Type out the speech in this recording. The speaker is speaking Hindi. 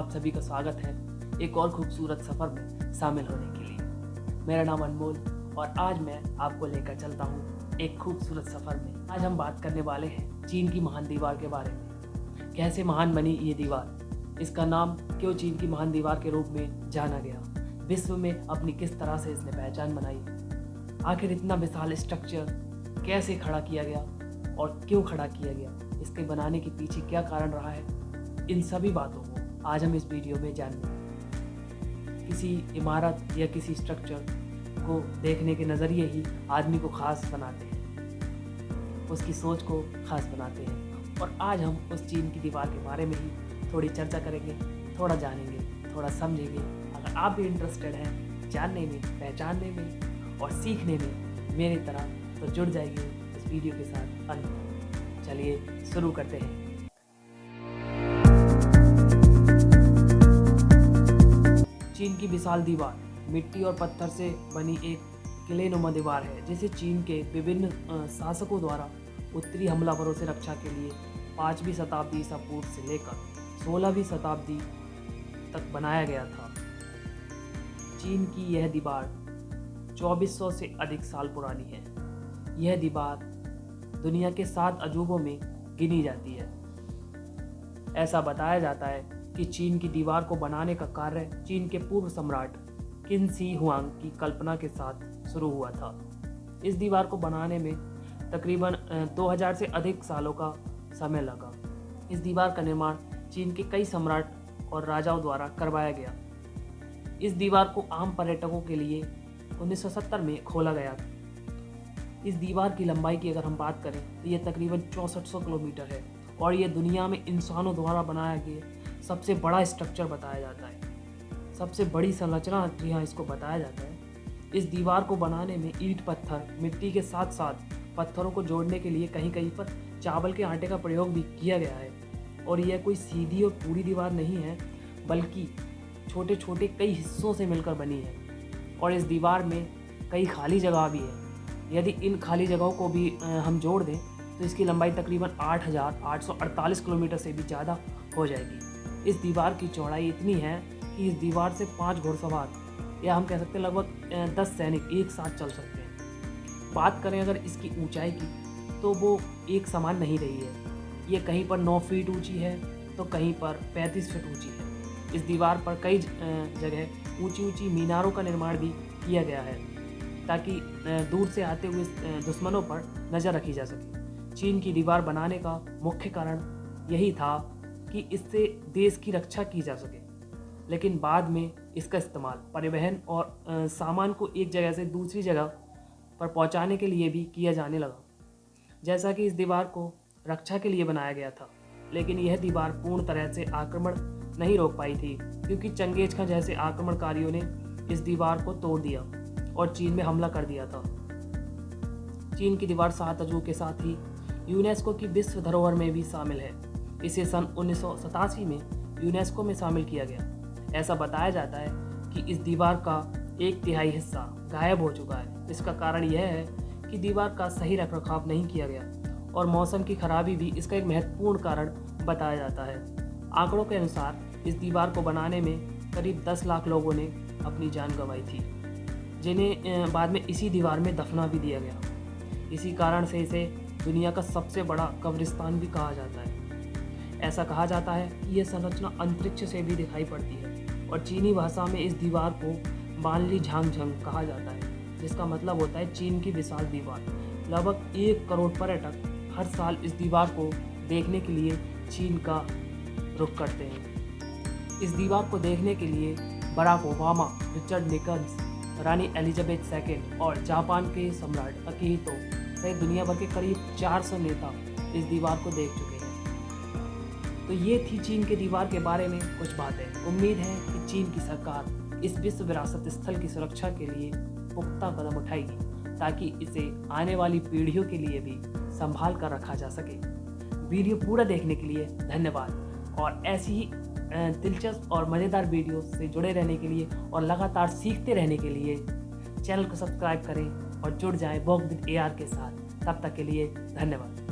आप सभी का स्वागत है एक और खूबसूरत सफ़र में शामिल होने के लिए। मेरा नाम अनमोल और आज मैं आपको लेकर चलता हूँ एक खूबसूरत सफ़र में। आज हम बात करने वाले हैं चीन की महान दीवार के बारे में। कैसे महान बनी ये दीवार, इसका नाम क्यों चीन की महान दीवार के रूप में जाना गया, विश्व में अपनी किस तरह से इसने पहचान बनाई, आखिर इतना विशाल स्ट्रक्चर कैसे खड़ा किया गया और क्यों खड़ा किया गया, इसके बनाने के पीछे क्या कारण रहा है, इन सभी बातों को आज हम इस वीडियो में जानेंगे। किसी इमारत या किसी स्ट्रक्चर को देखने के नज़रिए ही आदमी को खास बनाते हैं, उसकी सोच को खास बनाते हैं। और आज हम उस चीन की दीवार के बारे में ही थोड़ी चर्चा करेंगे, थोड़ा जानेंगे, थोड़ा समझेंगे। अगर आप भी इंटरेस्टेड हैं जानने में, पहचानने में और सीखने में मेरी तरह, तो जुड़ जाइए इस वीडियो के साथ अंत तक। चलिए शुरू करते हैं। चीन की विशाल दीवार मिट्टी और पत्थर से बनी एक किलेनुमा दीवार है, जिसे चीन के विभिन्न शासकों द्वारा उत्तरी हमलावरों से रक्षा के लिए 5वीं शताब्दी ईसा पूर्व से लेकर 16वीं शताब्दी तक बनाया गया था। चीन की यह दीवार 2400 से अधिक साल पुरानी है। यह दीवार दुनिया के 7 अजूबों में गिनी जाती है। ऐसा बताया जाता है कि चीन की दीवार को बनाने का कार्य चीन के पूर्व सम्राट किन शी हुआंग की कल्पना के साथ शुरू हुआ था। इस दीवार को बनाने में तकरीबन 2000 से अधिक सालों का समय लगा। इस दीवार का निर्माण चीन के कई सम्राट और राजाओं द्वारा करवाया गया। इस दीवार को आम पर्यटकों के लिए 1970 में खोला गया था। इस दीवार की लंबाई की अगर हम बात करें तो ये तकरीबन 6400 किलोमीटर है और ये दुनिया में इंसानों द्वारा बनाया गया सबसे बड़ा स्ट्रक्चर बताया जाता है। सबसे बड़ी संरचना यहाँ इसको बताया जाता है। इस दीवार को बनाने में ईंट पत्थर, मिट्टी के साथ साथ पत्थरों को जोड़ने के लिए कहीं कहीं पर चावल के आटे का प्रयोग भी किया गया है। और यह कोई सीधी और पूरी दीवार नहीं है, बल्कि छोटे छोटे कई हिस्सों से मिलकर बनी है। और इस दीवार में कई खाली जगह भी है। यदि इन खाली जगहों को भी हम जोड़ दें तो इसकी लंबाई तकरीबन 8848 किलोमीटर से भी ज़्यादा हो जाएगी। इस दीवार की चौड़ाई इतनी है कि इस दीवार से 5 घुड़सवार या हम कह सकते हैं लगभग 10 सैनिक एक साथ चल सकते हैं। बात करें अगर इसकी ऊंचाई की तो वो एक समान नहीं रही है। ये कहीं पर 9 फीट ऊंची है तो कहीं पर 35 फीट ऊंची है। इस दीवार पर कई जगह ऊंची ऊंची मीनारों का निर्माण भी किया गया है ताकि दूर से आते हुए दुश्मनों पर नज़र रखी जा सके। चीन की दीवार बनाने का मुख्य कारण यही था कि इससे देश की रक्षा की जा सके, लेकिन बाद में इसका इस्तेमाल परिवहन और सामान को एक जगह से दूसरी जगह पर पहुंचाने के लिए भी किया जाने लगा। जैसा कि इस दीवार को रक्षा के लिए बनाया गया था, लेकिन यह दीवार पूर्ण तरह से आक्रमण नहीं रोक पाई थी, क्योंकि चंगेज खां जैसे आक्रमणकारियों ने इस दीवार को तोड़ दिया और चीन में हमला कर दिया था। चीन की दीवार 7 अजूबों के साथ ही यूनेस्को की विश्व धरोहर में भी शामिल है। इसे सन 1987 में यूनेस्को में शामिल किया गया। ऐसा बताया जाता है कि इस दीवार का 1/3 हिस्सा गायब हो चुका है। इसका कारण यह है कि दीवार का सही रखरखाव नहीं किया गया और मौसम की खराबी भी इसका एक महत्वपूर्ण कारण बताया जाता है। आंकड़ों के अनुसार इस दीवार को बनाने में करीब 10 लाख लोगों ने अपनी जान गंवाई थी, जिन्हें बाद में इसी दीवार में दफना भी दिया गया। इसी कारण से इसे दुनिया का सबसे बड़ा कब्रिस्तान भी कहा जाता है। ऐसा कहा जाता है कि यह संरचना अंतरिक्ष से भी दिखाई पड़ती है और चीनी भाषा में इस दीवार को बानली झांगझंग कहा जाता है, जिसका मतलब होता है चीन की विशाल दीवार। लगभग 1 करोड़ पर्यटक हर साल इस दीवार को देखने के लिए चीन का रुख करते हैं। इस दीवार को देखने के लिए बराक ओबामा, रिचर्ड निकन्स, रानी एलिजाबेथ II और जापान के सम्राट अकिहितो सहित दुनिया भर के करीब 400 नेता इस दीवार को देख चुके हैं। तो ये थी चीन के दीवार के बारे में कुछ बातें। उम्मीद है कि चीन की सरकार इस विश्व विरासत स्थल की सुरक्षा के लिए पुख्ता कदम उठाएगी, ताकि इसे आने वाली पीढ़ियों के लिए भी संभाल कर रखा जा सके। वीडियो पूरा देखने के लिए धन्यवाद और ऐसी ही दिलचस्प और मज़ेदार वीडियो से जुड़े रहने के लिए और लगातार सीखते रहने के लिए चैनल को सब्सक्राइब करें और जुड़ जाएं वॉक विद AR के साथ। तब तक के लिए धन्यवाद।